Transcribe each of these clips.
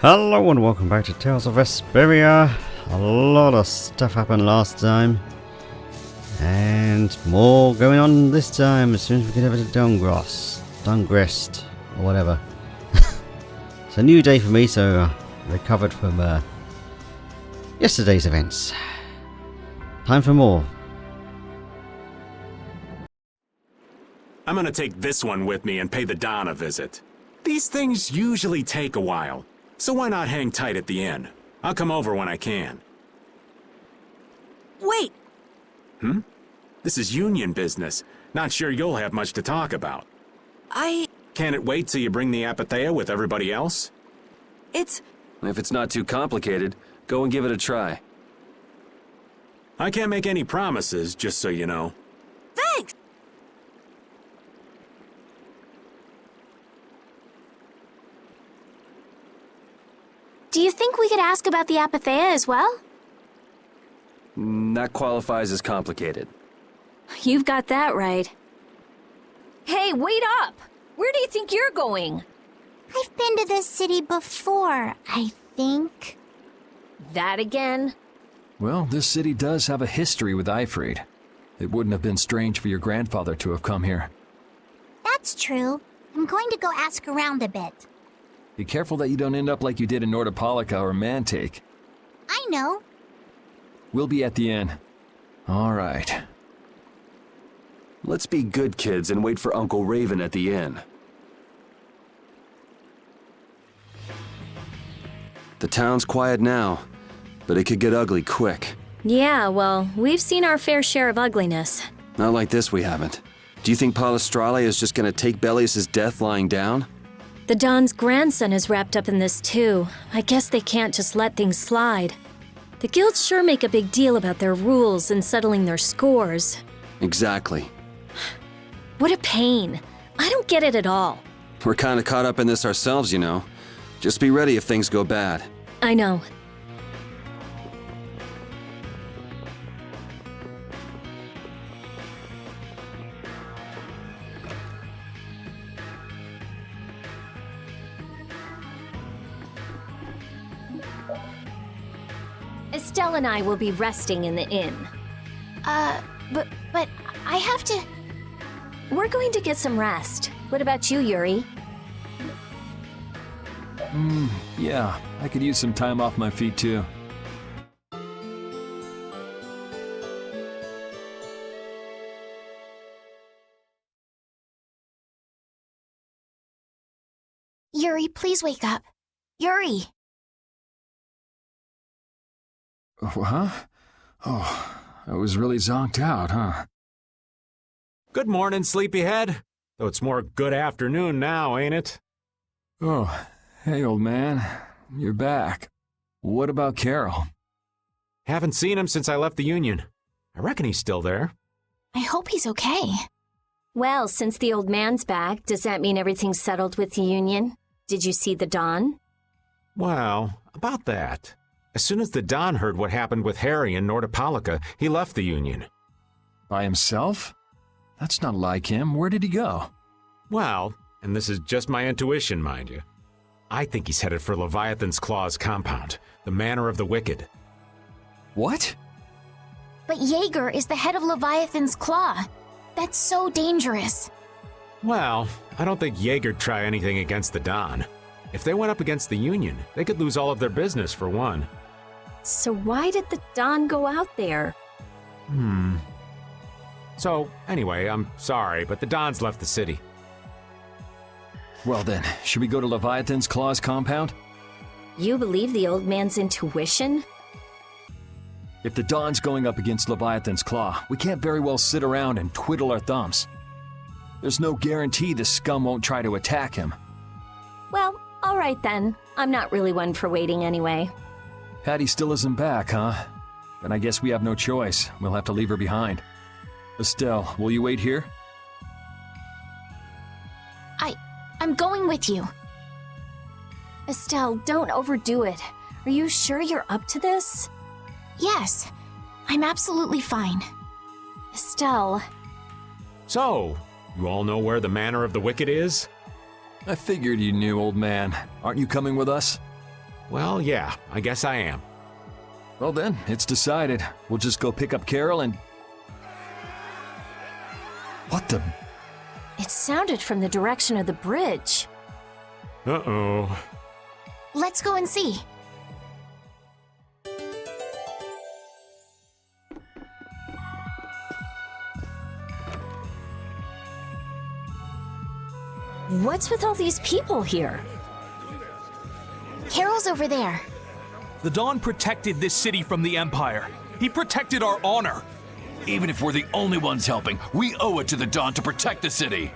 Hello and welcome back to Tales of Vesperia. A lot of stuff happened last time. And more going on this time as soon as we get over to Dahngrest, or whatever. It's a new day for me, so recovered from yesterday's events. Time for more. I'm gonna take this one with me and pay the Don a visit. These things usually take a while, so why not hang tight at the inn? I'll come over when I can. Wait! This is union business. Not sure you'll have much to talk about. Can it wait till you bring the Apatheia with everybody else? It's... If it's not too complicated, go and give it a try. I can't make any promises, just so you know. Thanks! Do you think we could ask about the Apatheia as well? That qualifies as complicated. You've got that right. Hey, wait up! Where do you think you're going? I've been to this city before, I think. That again? Well, this city does have a history with Ifrit. It wouldn't have been strange for your grandfather to have come here. That's true. I'm going to go ask around a bit. Be careful that you don't end up like you did in Nordopolica or Mantake. I know. We'll be at the inn. All right. Let's be good kids and wait for Uncle Raven at the inn. The town's quiet now, but it could get ugly quick. Yeah, well, we've seen our fair share of ugliness. Not like this we haven't. Do you think Palestrale is just gonna take Bellius' death lying down? The Don's grandson is wrapped up in this too. I guess they can't just let things slide. The guilds sure make a big deal about their rules and settling their scores. Exactly. What a pain. I don't get it at all. We're kinda caught up in this ourselves, you know. Just be ready if things go bad. I know. Estelle and I will be resting in the inn. But I have to... We're going to get some rest. What about you, Yuri? Yeah, I could use some time off my feet too. Yuri, please wake up. Yuri! Huh? Oh, I was really zonked out, huh? Good morning, sleepyhead. Though it's more good afternoon now, ain't it? Oh, hey old man. You're back. What about Carol? Haven't seen him since I left the Union. I reckon he's still there. I hope he's okay. Well, since the old man's back, does that mean everything's settled with the Union? Did you see the Don? Well, about that. As soon as the Don heard what happened with Harry in Nordopolica, he left the Union. By himself? That's not like him. Where did he go? Well, and this is just my intuition, mind you, I think he's headed for Leviathan's Claw's compound, the Manor of the Wicked. What? But Yeager is the head of Leviathan's Claw. That's so dangerous. Well, I don't think Yeager'd try anything against the Don. If they went up against the Union, they could lose all of their business for one. So why did the Don go out there? So, anyway, I'm sorry, but the Don's left the city. Well then, should we go to Leviathan's Claw's compound? You believe the old man's intuition? If the Don's going up against Leviathan's Claw, we can't very well sit around and twiddle our thumbs. There's no guarantee the scum won't try to attack him. Well, all right then. I'm not really one for waiting anyway. Patty still isn't back, huh? Then I guess we have no choice. We'll have to leave her behind. Estelle, will you wait here? I'm going with you. Estelle, don't overdo it. Are you sure you're up to this? Yes, I'm absolutely fine. Estelle. So, you all know where the Manor of the Wicked is? I figured you knew, old man. Aren't you coming with us? Well, yeah, I guess I am. Well then, it's decided. We'll just go pick up Carol and... What the... It sounded from the direction of the bridge. Uh-oh. Let's go and see. What's with all these people here? Carol's over there. The Dawn protected this city from the Empire. He protected our honor. Even if we're the only ones helping, we owe it to the Dawn to protect the city.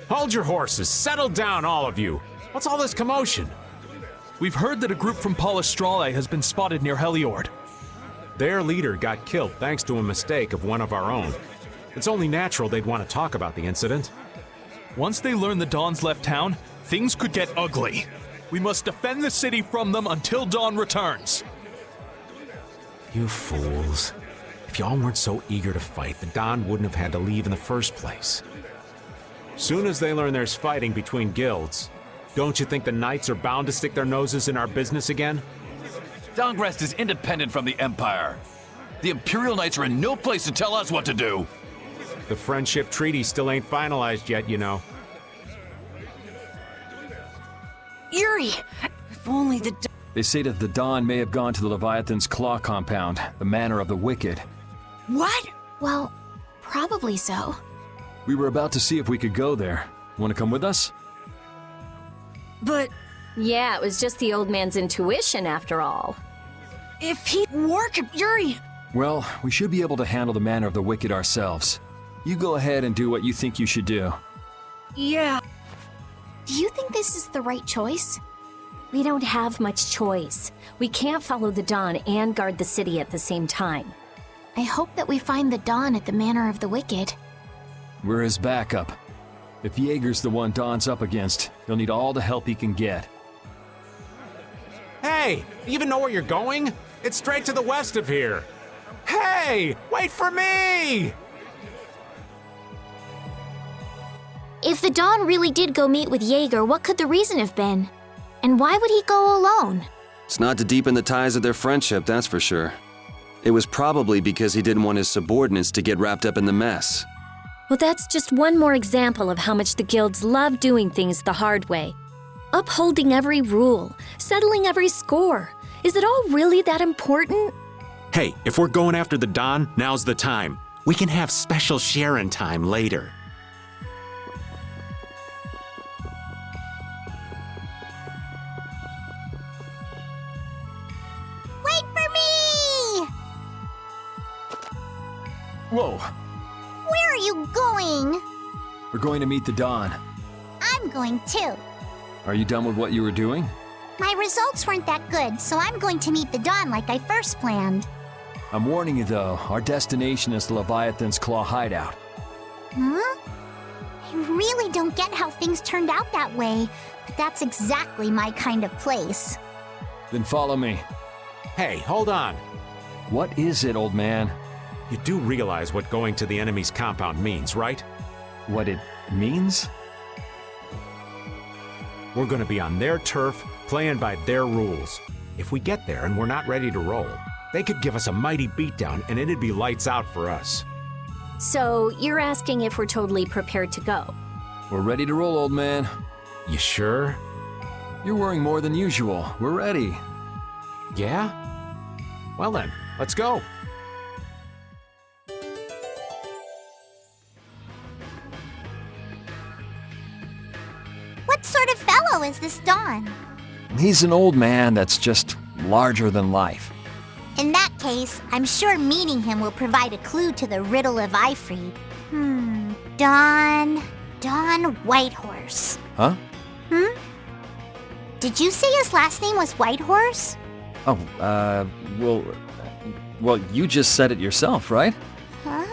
Hold your horses. Settle down, all of you. What's all this commotion? We've heard that a group from Palestrale has been spotted near Heliord. Their leader got killed thanks to a mistake of one of our own. It's only natural they'd want to talk about the incident. Once they learn the Dawn's left town, things could get ugly. We must defend the city from them until Dawn returns. You fools. If y'all weren't so eager to fight, the Dawn wouldn't have had to leave in the first place. Soon as they learn there's fighting between guilds, don't you think the Knights are bound to stick their noses in our business again? Dahngrest is independent from the Empire. The Imperial Knights are in no place to tell us what to do. The Friendship Treaty still ain't finalized yet, you know. Yuri! If only the... They say that the Dawn may have gone to the Leviathan's Claw compound, the Manor of the Wicked. What? Well, probably so. We were about to see if we could go there. Want to come with us? But Yeah, it was just the old man's intuition after all. if he work, Yuri... Well, we should be able to handle the Manor of the Wicked ourselves. You go ahead and do what you think you should do. Yeah. Do you think this is the right choice? We don't have much choice. We can't follow the Dawn and guard the city at the same time. I hope that we find the Dawn at the Manor of the Wicked. We're his backup. If Yeager's the one Dawn's up against, he'll need all the help he can get. Hey, you even know where you're going? It's straight to the west of here. Hey, wait for me! If the Dawn really did go meet with Yeager, what could the reason have been? And why would he go alone? It's not to deepen the ties of their friendship, that's for sure. It was probably because he didn't want his subordinates to get wrapped up in the mess. Well, that's just one more example of how much the guilds love doing things the hard way. Upholding every rule, settling every score. Is it all really that important? Hey, if we're going after the Dawn, now's the time. We can have special sharing time later. Wait for me! Whoa! Where are you going? We're going to meet the Dawn. I'm going too. Are you done with what you were doing? My results weren't that good, so I'm going to meet the Dawn like I first planned. I'm warning you though, our destination is the Leviathan's Claw hideout. Huh? I really don't get how things turned out that way, but that's exactly my kind of place. Then follow me. Hey, hold on. What is it, old man? You do realize what going to the enemy's compound means, right? What it means? We're gonna be on their turf, playing by their rules. If we get there and we're not ready to roll, they could give us a mighty beatdown and it'd be lights out for us. So, you're asking if we're totally prepared to go? We're ready to roll, old man. You sure? You're worrying more than usual. We're ready. Yeah? Well then, let's go. What sort of fellow is this Dawn? He's an old man that's just larger than life. In that case, I'm sure meeting him will provide a clue to the riddle of Ifried. Dawn Whitehorse. Huh? Did you say his last name was Whitehorse? Oh, well, you just said it yourself, right? Huh?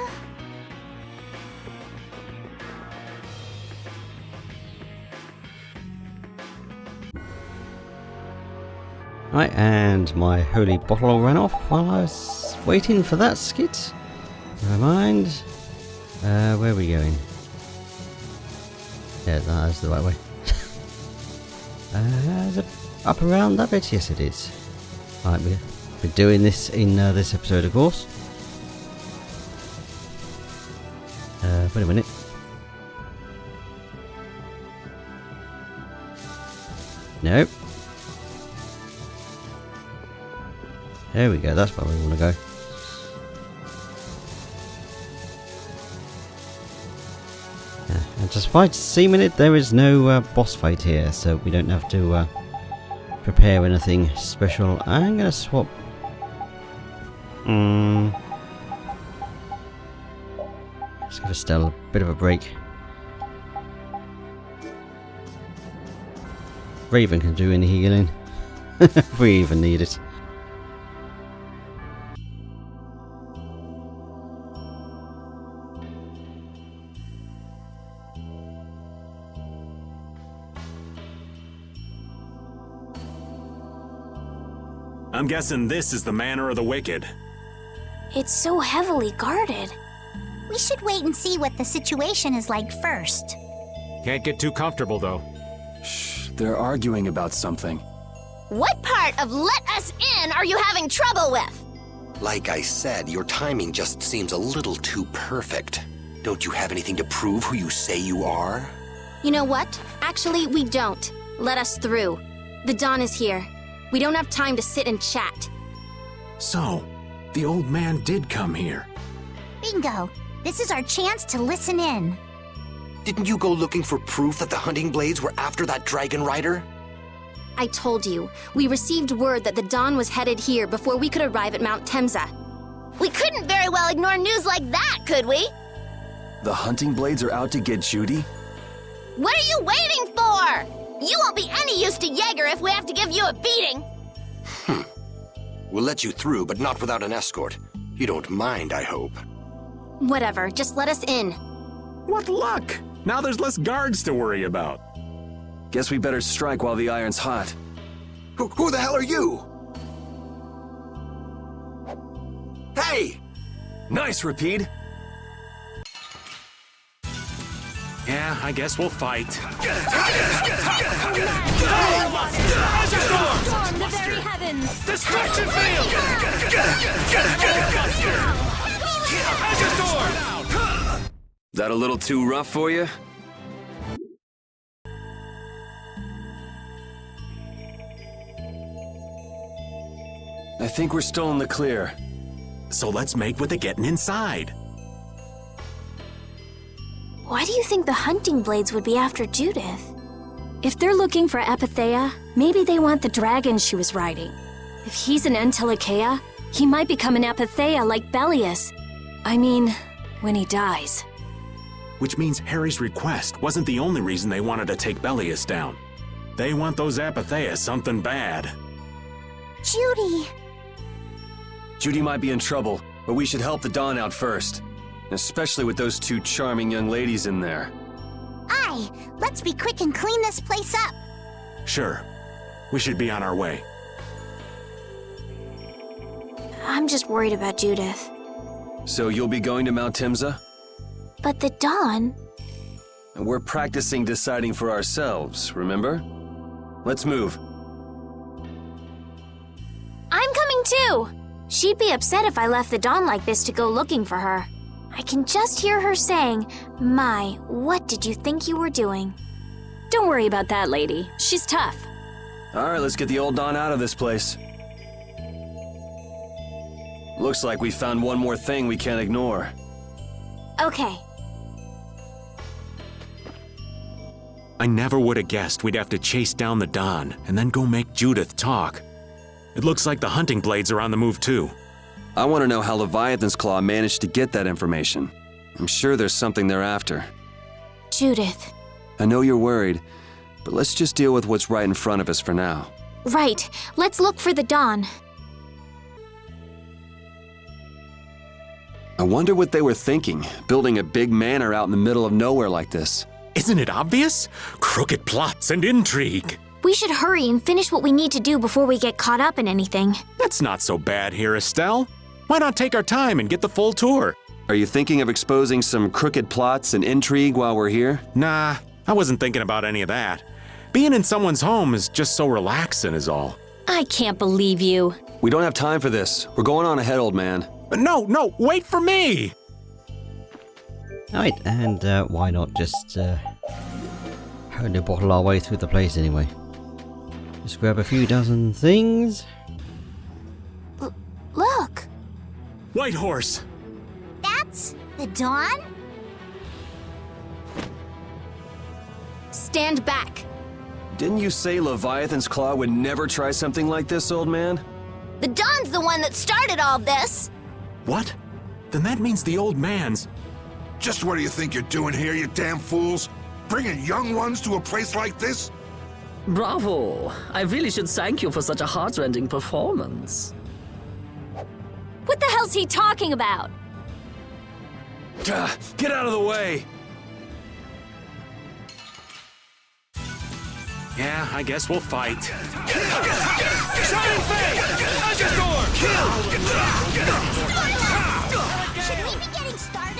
Right, and my holy bottle ran off while I was waiting for that skit. Never mind. Where are we going? Yeah, that's the right way. Is it up around that bit? Yes, it is. Right, we'll be doing this in this episode, of course. Wait a minute. Nope. There we go, that's where we want to go. And despite seeming it, there is no boss fight here, so we don't have to prepare anything special. I'm going to swap... Let's give Estelle a bit of a break. Raven can do any healing, if we even need it. I'm guessing this is the Manor of the Wicked. It's so heavily guarded. We should wait and see what the situation is like first. Can't get too comfortable, though. Shh, they're arguing about something. What part of let us in are you having trouble with? Like I said, your timing just seems a little too perfect. Don't you have anything to prove who you say you are? You know what? Actually, we don't. Let us through. The Dawn is here. We don't have time to sit and chat. So, the old man did come here. Bingo. This is our chance to listen in. Didn't you go looking for proof that the hunting blades were after that dragon rider? I told you, we received word that the Dawn was headed here before we could arrive at Mount Temza. We couldn't very well ignore news like that, could we? The hunting blades are out to get Judy? What are you waiting for? You won't be any use to Yeager if we have to give you a beating. We'll let you through, but not without an escort. You don't mind, I hope. Whatever, just let us in. What luck! Now there's less guards to worry about. Guess we better strike while the iron's hot. Who the hell are you? Hey! Nice, Rapide. Yeah, I guess we'll fight. Storm the very heavens! Destruction field! That a little too rough for you? I think we're still in the clear. So let's make with the getting inside. Why do you think the hunting blades would be after Judith? If they're looking for Epithea, maybe they want the dragon she was riding. If he's an Entelikeia, he might become an Epithea like Belius. I mean, when he dies. Which means Harry's request wasn't the only reason they wanted to take Belius down. They want those Epithea something bad. Judy! Judy might be in trouble, but we should help the Dawn out first. Especially with those two charming young ladies in there. Aye, let's be quick and clean this place up. Sure. We should be on our way. I'm just worried about Judith. So you'll be going to Mount Temza? But the Dawn... And we're practicing deciding for ourselves, remember? Let's move. I'm coming too! She'd be upset if I left the Dawn like this to go looking for her. I can just hear her saying, "My, what did you think you were doing?" Don't worry about that lady. She's tough. Alright, let's get the old Dawn out of this place. Looks like we found one more thing we can't ignore. Okay. I never would have guessed we'd have to chase down the Dawn and then go make Judith talk. It looks like the hunting blades are on the move too. I want to know how Leviathan's Claw managed to get that information. I'm sure there's something they're after. Judith. I know you're worried, but let's just deal with what's right in front of us for now. Right. Let's look for the Dawn. I wonder what they were thinking, building a big manor out in the middle of nowhere like this. Isn't it obvious? Crooked plots and intrigue. We should hurry and finish what we need to do before we get caught up in anything. That's not so bad here, Estelle. Why not take our time and get the full tour? Are you thinking of exposing some crooked plots and intrigue while we're here? Nah, I wasn't thinking about any of that. Being in someone's home is just so relaxing is all. I can't believe you. We don't have time for this. We're going on ahead, old man. No, wait for me! Alright, and why not just only bottle our way through the place anyway. Just grab a few dozen things. Look! White horse! That's the Dawn? Stand back. Didn't you say Leviathan's Claw would never try something like this, old man? The Dawn's the one that started all this. What? Then that means the old man's... Just what do you think you're doing here, you damn fools? Bringing young ones to a place like this? Bravo! I really should thank you for such a heart-rending performance. What the hell's he talking about? Get out of the way! Yeah, I guess we'll fight. Should we be getting started?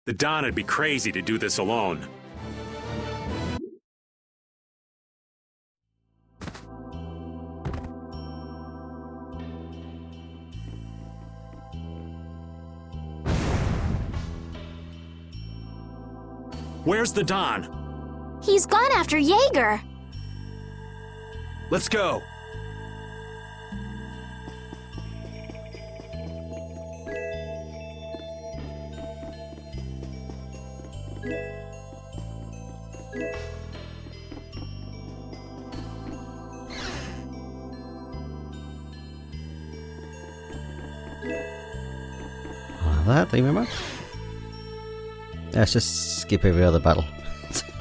The Dawn would be crazy to do this alone. Where's the Dawn? He's gone after Yeager. Let's go. That, thank you very much. Let's just skip every other battle.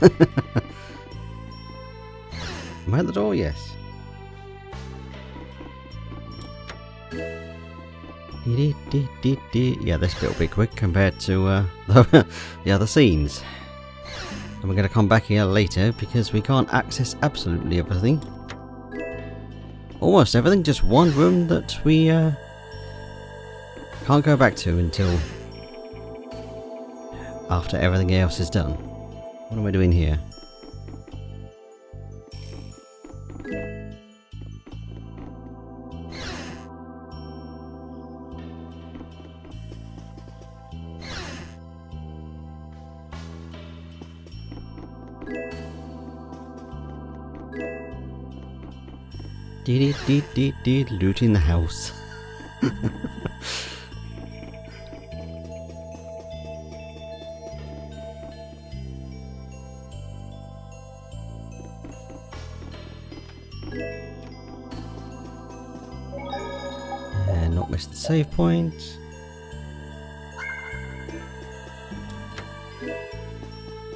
Am I at the door? Yes. Yeah, this bit will be quick compared to the other scenes. And we're going to come back here later because we can't access absolutely everything. Almost everything, just one room that we can't go back to until after everything else is done. What am I doing here? Looting the house. And not miss the save point.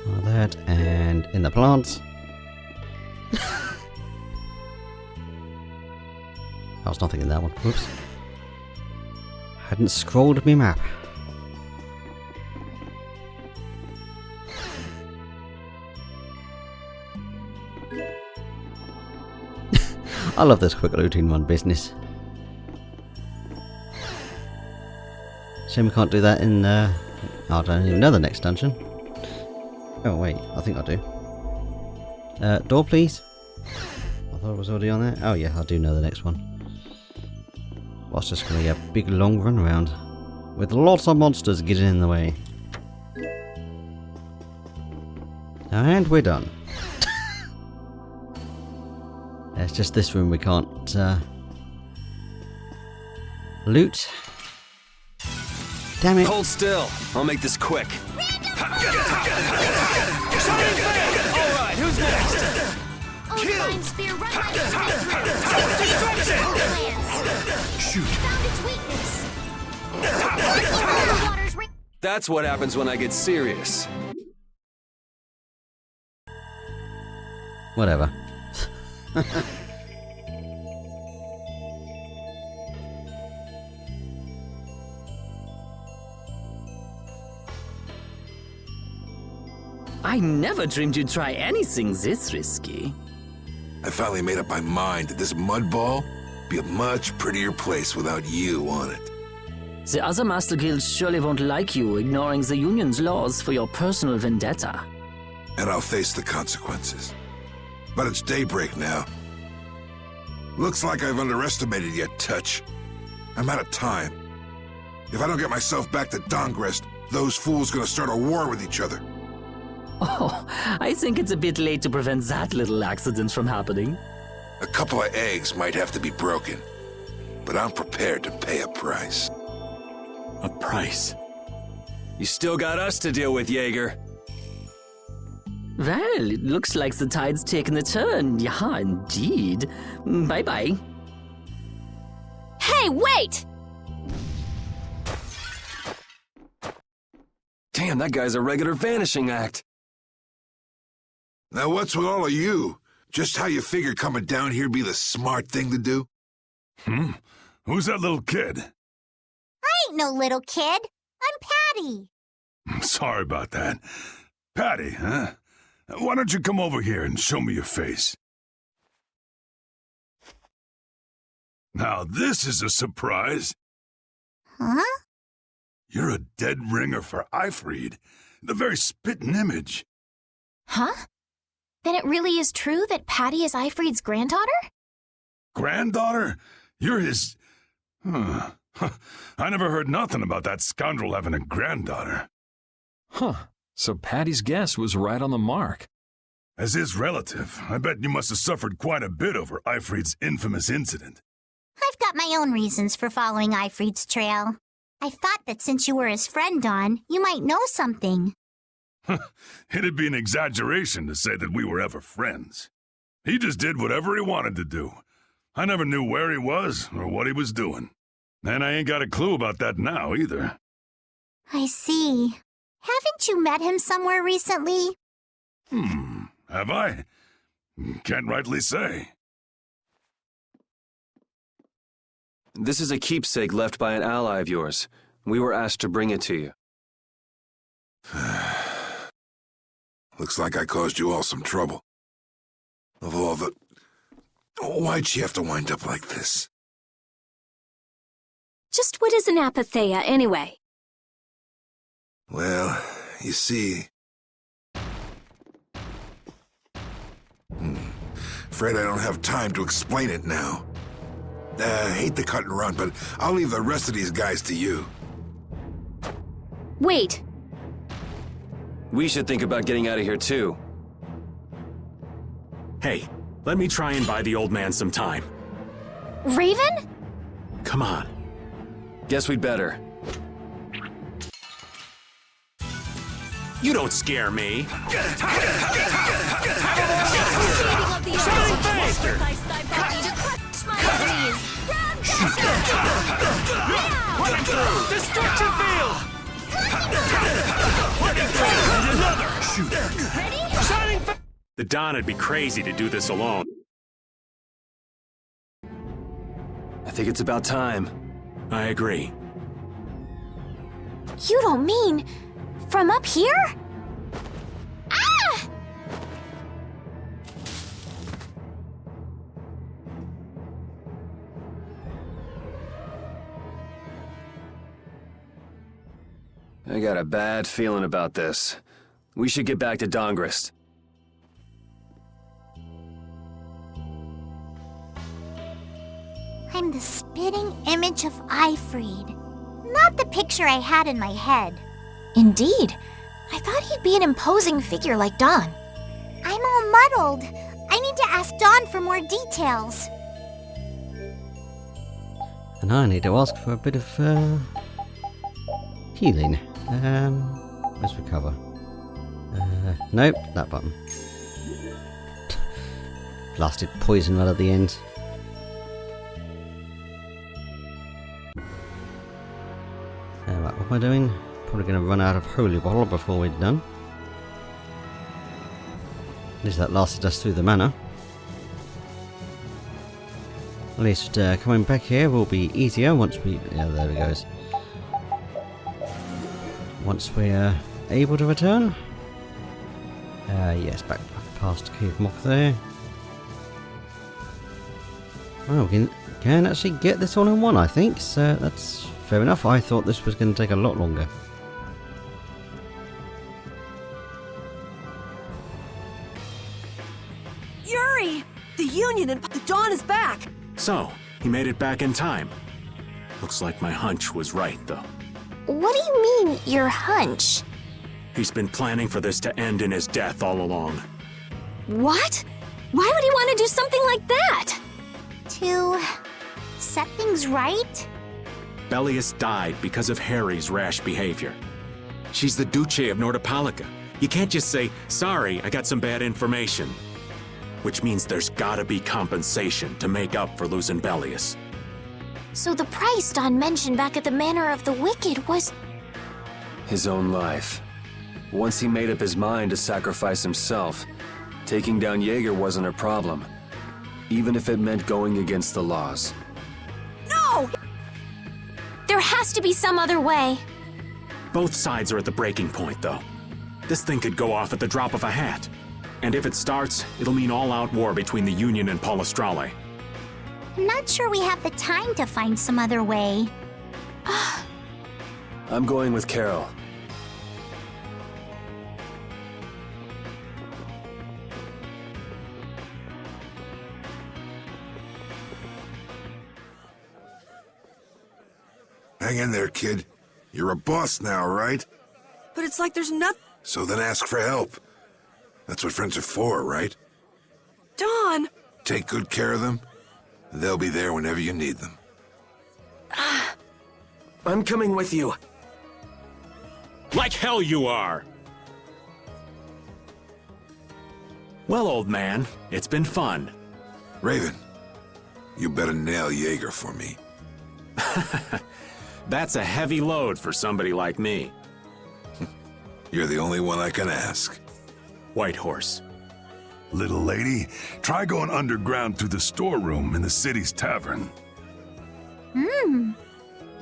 Like that, and in the plants. I was not thinking that one. Whoops. Hadn't scrolled my map. I love this quick looting one business. Shame we can't do that in I don't even know the next dungeon. Oh wait, I think I do. Door please. I thought it was already on there. Oh yeah, I do know the next one. Well, it's just going to be a big long run around with lots of monsters getting in the way. And we're done. It's just this room we can't loot. Damn it. Hold still. I'll make this quick. Alright, who's next? Divine Spear, run right Shoot. Found its weakness. That's what happens when I get serious. Whatever. I never dreamed you'd try anything this risky. I finally made up my mind that this mud ball be a much prettier place without you on it. The other Master Guilds surely won't like you ignoring the Union's laws for your personal vendetta. And I'll face the consequences. But it's daybreak now. Looks like I've underestimated your touch. I'm out of time. If I don't get myself back to Dahngrest, those fools gonna start a war with each other. Oh, I think it's a bit late to prevent that little accident from happening. A couple of eggs might have to be broken, but I'm prepared to pay a price. A price? You still got us to deal with, Yeager. Well, it looks like the tide's taken a turn. Yeah, indeed. Bye-bye. Hey, wait! Damn, that guy's a regular vanishing act. Now what's with all of you? Just how you figure coming down here be the smart thing to do? Who's that little kid? I ain't no little kid. I'm Patty. Sorry about that. Patty, huh? Why don't you come over here and show me your face? Now this is a surprise. Huh? You're a dead ringer for Ifrid, the very spitting image. Huh? Then it really is true that Patty is Ifrid's granddaughter? Granddaughter? You're his... I never heard nothing about that scoundrel having a granddaughter. Huh. So Patty's guess was right on the mark. As his relative, I bet you must have suffered quite a bit over Ifrid's infamous incident. I've got my own reasons for following Ifrid's trail. I thought that since you were his friend, Dawn, you might know something. It'd be an exaggeration to say that we were ever friends. He just did whatever he wanted to do. I never knew where he was or what he was doing. And I ain't got a clue about that now, either. I see. Haven't you met him somewhere recently? Have I? Can't rightly say. This is a keepsake left by an ally of yours. We were asked to bring it to you. Looks like I caused you all some trouble. Of all the... Why'd she have to wind up like this? Just what is an apatheia, anyway? Well, you see... Afraid I don't have time to explain it now. Hate to cut and run, but I'll leave the rest of these guys to you. Wait. We should think about getting out of here, too. Hey, let me try and buy the old man some time. Raven? Come on. Guess we'd better. You don't scare me. Destruction field! And another! Shoot! Shining fire! The Don would be crazy to do this alone. I think it's about time. I agree. You don't mean... from up here? Ah! I got a bad feeling about this. We should get back to Dahngrest. I'm the spitting image of Ifrid. Not the picture I had in my head. Indeed. I thought he'd be an imposing figure like Dawn. I'm all muddled. I need to ask Dawn for more details. And I need to ask for a bit of healing. Let's recover. Nope, that button. Blasted poison right at the end. Right, what am I doing? Probably going to run out of holy bottle before we're done. At least that lasted us through the manor. At least coming back here will be easier once we... yeah, there it goes. Once we're able to return. Yes, back past Cave Mock there. Oh, we can actually get this all in one, I think, so that's Fair enough, I thought this was going to take a lot longer. Yuri! The Union and the Dawn is back! So, he made it back in time. Looks like my hunch was right, though. What do you mean, your hunch? He's been planning for this to end in his death all along. What? Why would he want to do something like that? To set things right? Bellius died because of Harry's rash behavior. She's the Duce of Nordapalica. You can't just say, sorry, I got some bad information. Which means there's gotta be compensation to make up for losing Bellius. So the price Dawn mentioned back at the Manor of the Wicked was... His own life. Once he made up his mind to sacrifice himself, taking down Yeager wasn't a problem. Even if it meant going against the laws. No! There has to be some other way. Both sides are at the breaking point, though. This thing could go off at the drop of a hat. And if it starts, it'll mean all-out war between the Union and Palestrale. I'm not sure we have the time to find some other way. I'm going with Carol. Hang in there, kid. You're a boss now, right? But it's like there's nothing... So then ask for help. That's what friends are for, right? Dawn! Take good care of them. They'll be there whenever you need them. I'm coming with you. Like hell you are! Well, old man, it's been fun. Raven, you better nail Yeager for me. That's a heavy load for somebody like me. You're the only one I can ask. Whitehorse. Little lady, try going underground through the storeroom in the city's tavern.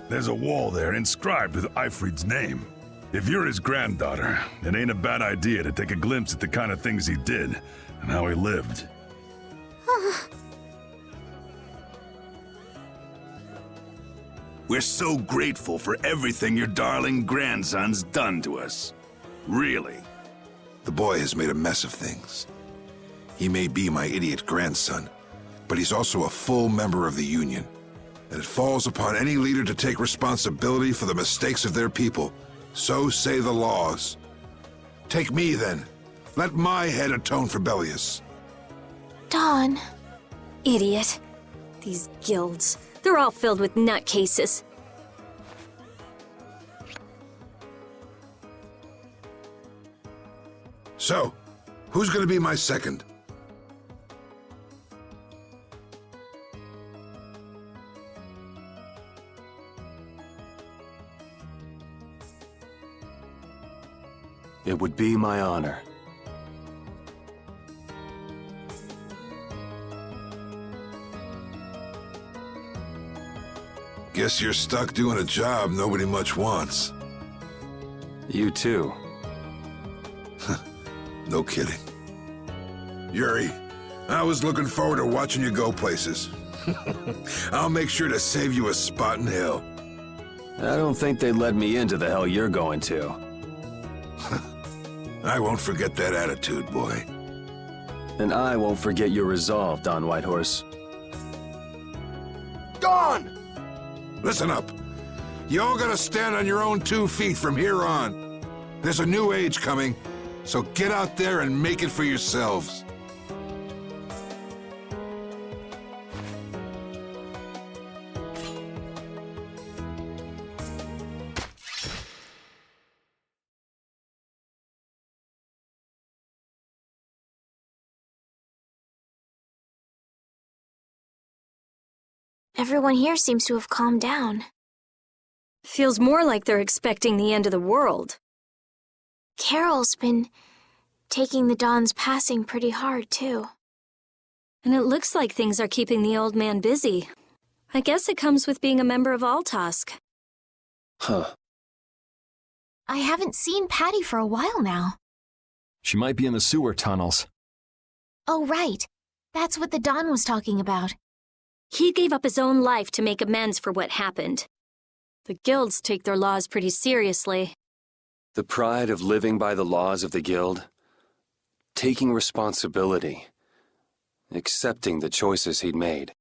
There's a wall there inscribed with Eifried's name. If you're his granddaughter, it ain't a bad idea to take a glimpse at the kind of things he did and how he lived. We're so grateful for everything your darling grandson's done to us. Really. The boy has made a mess of things. He may be my idiot grandson, but he's also a full member of the Union. And it falls upon any leader to take responsibility for the mistakes of their people. So say the laws. Take me, then. Let my head atone for Bellius. Dawn. Idiot. These guilds. They're all filled with nutcases. So, who's gonna be my second? It would be my honor. Guess you're stuck doing a job nobody much wants. You too. No kidding. Yuri, I was looking forward to watching you go places. I'll make sure to save you a spot in hell. I don't think they'd let me into the hell you're going to. I won't forget that attitude, boy. And I won't forget your resolve, Don Whitehorse. Dawn! Listen up. You all gotta stand on your own 2 feet from here on. There's a new age coming, so get out there and make it for yourselves. Everyone here seems to have calmed down. Feels more like they're expecting the end of the world. Carol's been taking the Dawn's passing pretty hard, too. And it looks like things are keeping the old man busy. I guess it comes with being a member of Altosk. Huh. I haven't seen Patty for a while now. She might be in the sewer tunnels. Oh, right. That's what the Dawn was talking about. He gave up his own life to make amends for what happened. The guilds take their laws pretty seriously. The pride of living by the laws of the guild, taking responsibility, accepting the choices he'd made.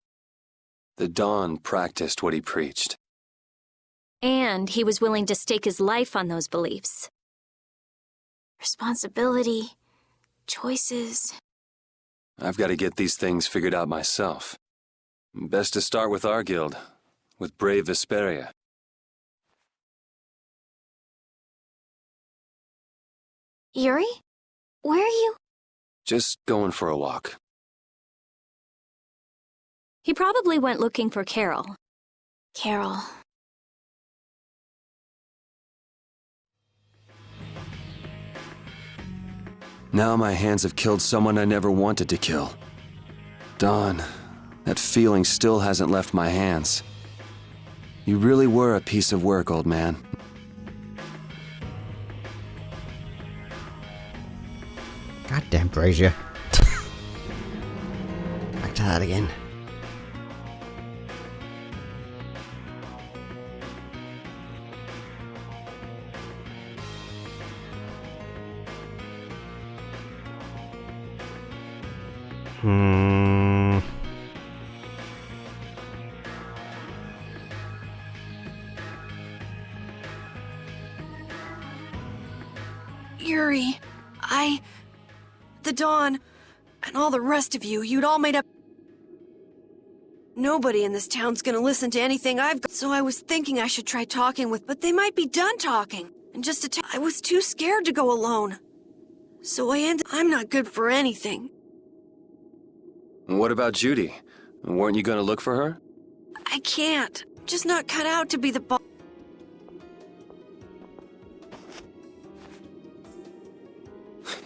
The Dawn practiced what he preached. And he was willing to stake his life on those beliefs. Responsibility, choices. I've got to get these things figured out myself. Best to start with our guild, with brave Vesperia. Yuri? Where are you? Just going for a walk. He probably went looking for Carol. Carol. Now my hands have killed someone I never wanted to kill. Dawn, that feeling still hasn't left my hands. You really were a piece of work, old man. Goddamn Brazier. Back to that again. Yuri, the Dawn, and all the rest of you, you'd all made up. Nobody in this town's gonna listen to anything I've got, so I was thinking I should try talking with, but they might be done talking. And just I was too scared to go alone. So I'm not good for anything. What about Judy? Weren't you gonna look for her? I can't. Just not cut out to be the boss.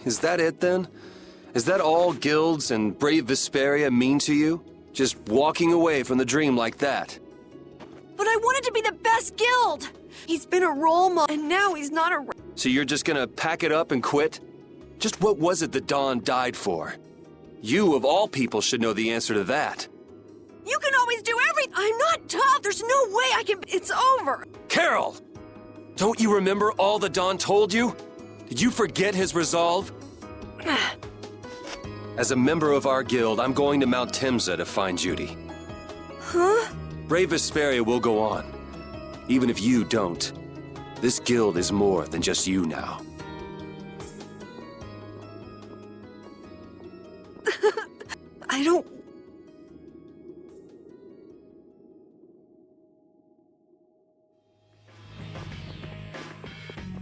Is that it then? Is that all guilds and brave Vesperia mean to you? Just walking away from the dream like that? But I wanted to be the best guild! He's been a role model, and now he's not a... So you're just gonna pack it up and quit? Just what was it the Dawn died for? You, of all people, should know the answer to that. You can always do everything! I'm not tough! There's no way I can... It's over! Carol! Don't you remember all the Dawn told you? Did you forget his resolve? As a member of our guild, I'm going to Mount Temsa to find Judy. Huh? Brave Vesperia will go on. Even if you don't. This guild is more than just you now. I don't...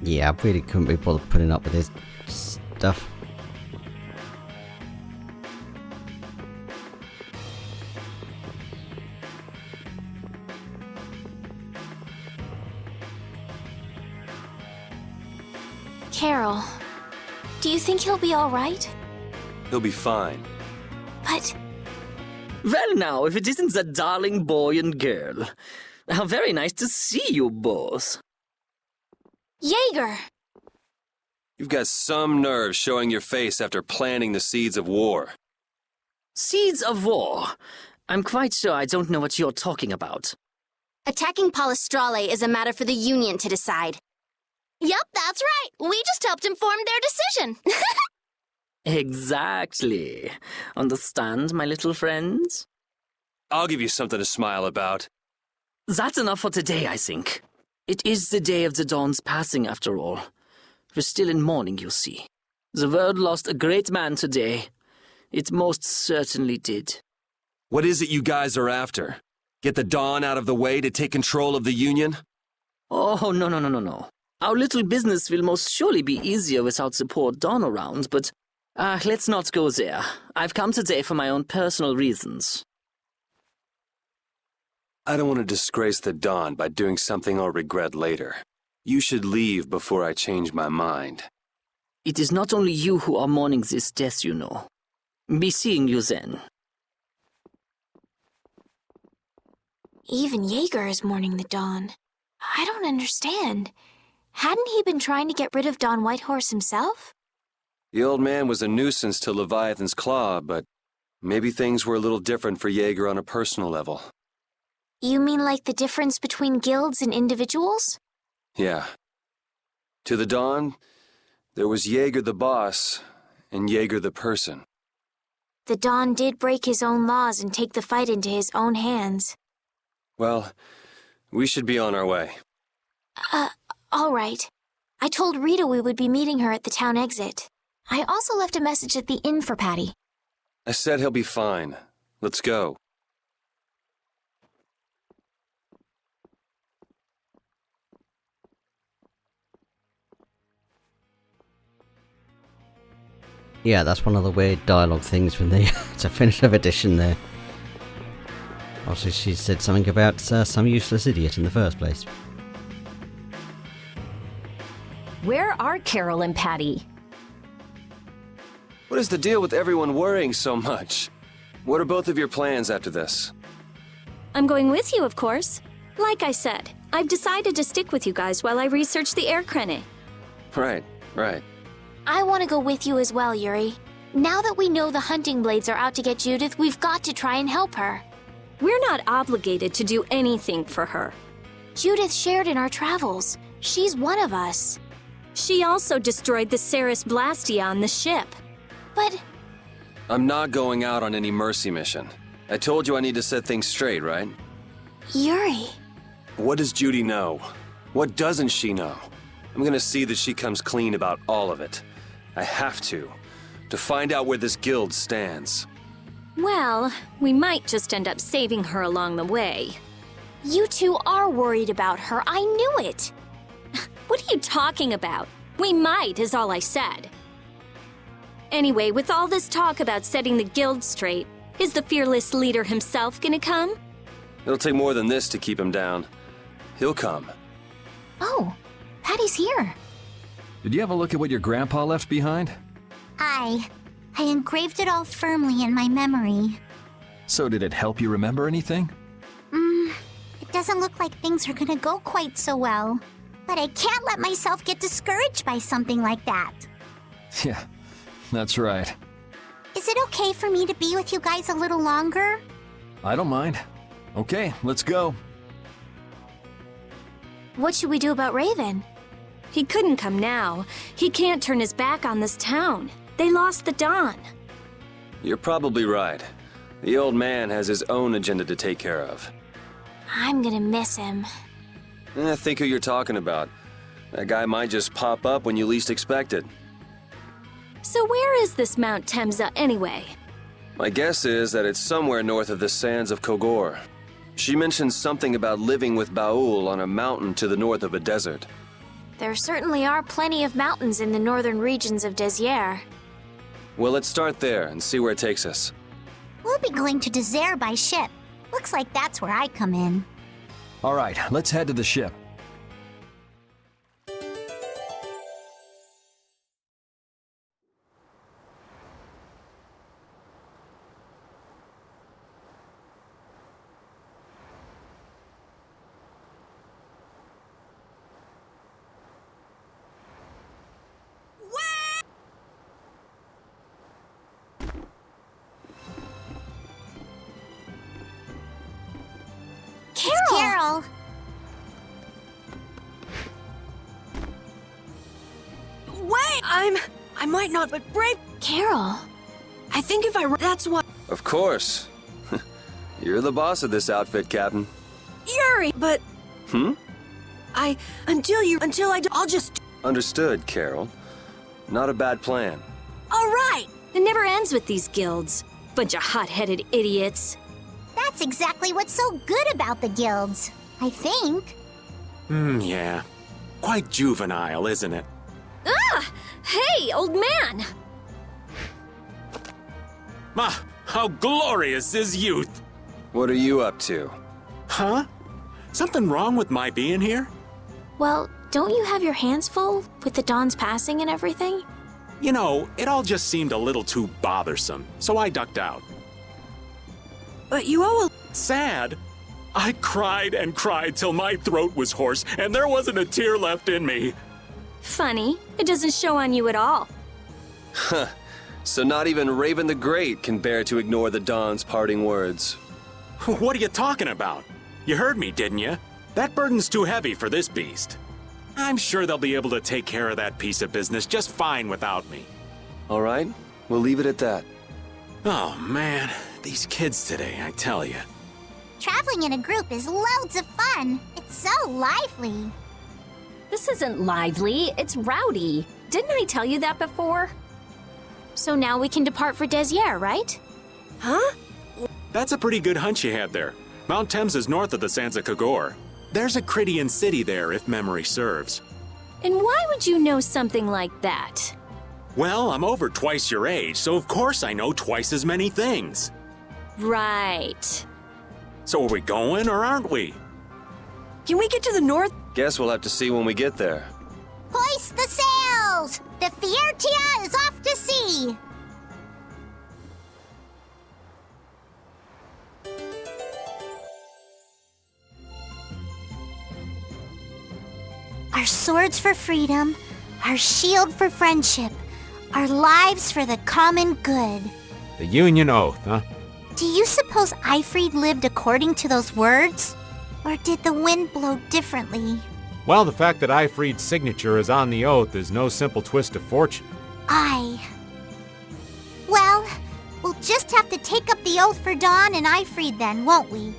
Yeah, I really couldn't be bothered putting up with this stuff. Carol, do you think he'll be all right? He'll be fine. But... Well now, if it isn't that darling boy and girl. How very nice to see you both. Yeager! You've got some nerve showing your face after planting the seeds of war. Seeds of war? I'm quite sure I don't know what you're talking about. Attacking Palestrale is a matter for the Union to decide. Yup, that's right. We just helped inform their decision. Exactly. Understand, my little friends? I'll give you something to smile about. That's enough for today, I think. It is the day of the Dawn's passing, after all. We're still in mourning, you see. The world lost a great man today. It most certainly did. What is it you guys are after? Get the Dawn out of the way to take control of the Union? Oh, no. Our little business will most surely be easier without support Dawn around, but let's not go there. I've come today for my own personal reasons. I don't want to disgrace the Dawn by doing something I'll regret later. You should leave before I change my mind. It is not only you who are mourning this death, you know. Be seeing you then. Even Yeager is mourning the Dawn. I don't understand. Hadn't he been trying to get rid of Dawn Whitehorse himself? The old man was a nuisance to Leviathan's claw, but maybe things were a little different for Yeager on a personal level. You mean like the difference between guilds and individuals? Yeah. To the Dawn, there was Yeager the boss, and Yeager the person. The Dawn did break his own laws and take the fight into his own hands. Well, we should be on our way. All right. I told Rita we would be meeting her at the town exit. I also left a message at the inn for Patty. I said he'll be fine. Let's go. Yeah, that's one of the weird dialogue things from the to finish of edition there. Also, she said something about some useless idiot in the first place. Where are Carol and Patty? What is the deal with everyone worrying so much? What are both of your plans after this? I'm going with you, of course. Like I said, I've decided to stick with you guys while I research the air crane. Right. I want to go with you as well, Yuri. Now that we know the hunting blades are out to get Judith, we've got to try and help her. We're not obligated to do anything for her. Judith shared in our travels. She's one of us. She also destroyed the Ceres Blastia on the ship. But... I'm not going out on any mercy mission. I told you I need to set things straight, right? Yuri... What does Judy know? What doesn't she know? I'm gonna see that she comes clean about all of it. I have to find out where this guild stands. Well, we might just end up saving her along the way. You two are worried about her. I knew it. What are you talking about? We might, is all I said. Anyway, with all this talk about setting the guild straight, is the fearless leader himself gonna come? It'll take more than this to keep him down. He'll come. Oh, Patty's here. Did you have a look at what your grandpa left behind? I engraved it all firmly in my memory. So did it help you remember anything? It doesn't look like things are gonna go quite so well. But I can't let myself get discouraged by something like that. Yeah, that's right. Is it okay for me to be with you guys a little longer? I don't mind. Okay, let's go. What should we do about Raven? He couldn't come now. He can't turn his back on this town. They lost the Dawn. You're probably right. The old man has his own agenda to take care of. I'm gonna miss him. Think who you're talking about. That guy might just pop up when you least expect it. So where is this Mount Temsa anyway? My guess is that it's somewhere north of the sands of Kogor. She mentioned something about living with Baul on a mountain to the north of a desert. There certainly are plenty of mountains in the northern regions of Desier. Well, let's start there and see where it takes us. We'll be going to Desier by ship. Looks like that's where I come in. All right, let's head to the ship. Carol! Wait! I might not, but brave... Carol! I think if that's what... Of course. You're the boss of this outfit, Captain. Yuri, but... I'll just... Understood, Carol. Not a bad plan. All right! It never ends with these guilds. Bunch of hot-headed idiots. That's exactly what's so good about the guilds, I think. Yeah. Quite juvenile, isn't it? Ah! Hey, old man! Ah, how glorious is youth! What are you up to? Huh? Something wrong with my being here? Well, don't you have your hands full with the Dawn's passing and everything? You know, it all just seemed a little too bothersome, so I ducked out. But you owe a... Sad? I cried and cried till my throat was hoarse, and there wasn't a tear left in me. Funny, it doesn't show on you at all. Huh. So not even Raven the Great can bear to ignore the Dawn's parting words. What are you talking about? You heard me, didn't you? That burden's too heavy for this beast. I'm sure they'll be able to take care of that piece of business just fine without me. All right, we'll leave it at that. Oh, man. These kids today, I tell you. Traveling in a group is loads of fun. It's so lively. This isn't lively, it's rowdy. Didn't I tell you that before? So now we can depart for Desier, right? Huh? That's a pretty good hunch you had there. Mount Thames is north of the Sansa Kagor. There's a Crydian city there, if memory serves. And why would you know something like that? Well, I'm over twice your age, so of course I know twice as many things. Right. So are we going or aren't we? Can we get to the north? Guess we'll have to see when we get there. Hoist the sails! The Fiertia is off to sea! Our swords for freedom, our shield for friendship, our lives for the common good. The Union Oath, huh? Do you suppose Eifried lived according to those words? Or did the wind blow differently? Well, the fact that Eifried's signature is on the oath is no simple twist of fortune. Well, we'll just have to take up the oath for Dawn and Eifried then, won't we?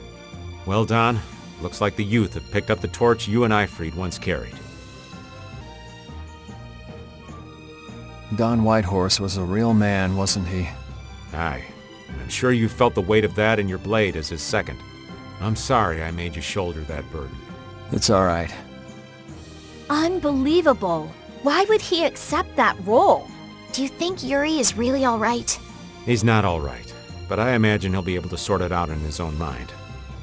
Well, Don, looks like the youth have picked up the torch you and Eifried once carried. Don Whitehorse was a real man, wasn't he? Aye, and I'm sure you felt the weight of that in your blade as his second. I'm sorry I made you shoulder that burden. It's all right. Unbelievable. Why would he accept that role? Do you think Yuri is really all right? He's not all right, but I imagine he'll be able to sort it out in his own mind.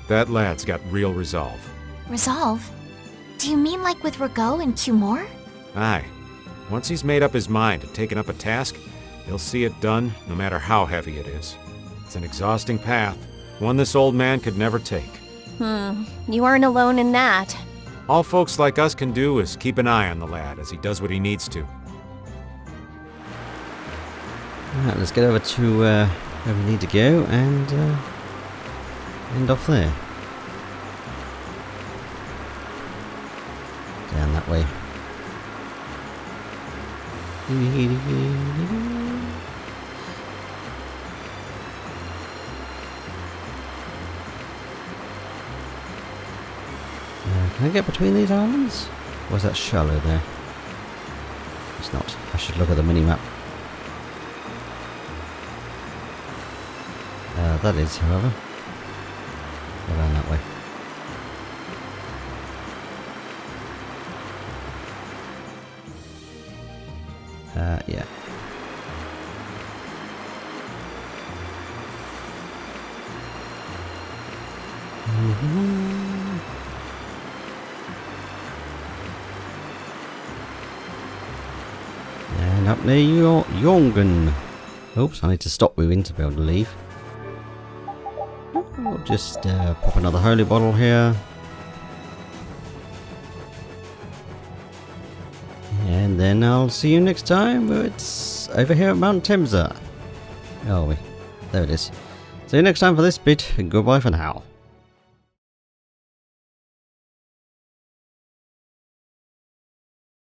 That lad's got real resolve. Resolve? Do you mean like with Rago and Cumore? Aye. Once he's made up his mind and taken up a task, he'll see it done no matter how heavy it is. It's an exhausting path, one this old man could never take. You aren't alone in that. All folks like us can do is keep an eye on the lad as he does what he needs to. Alright, let's get over to where we need to go and end off there. Down that way. Can I get between these islands? Or is that shallow there? It's not. I should look at the mini-map. That is, however. Around that way. Yeah. And up there you're Jorgen. Oops, I need to stop moving to be able to leave. I'll just pop another holy bottle here. And then I'll see you next time. It's over here at Mount Temsa. Oh, there it is. See you next time for this bit. Goodbye for now.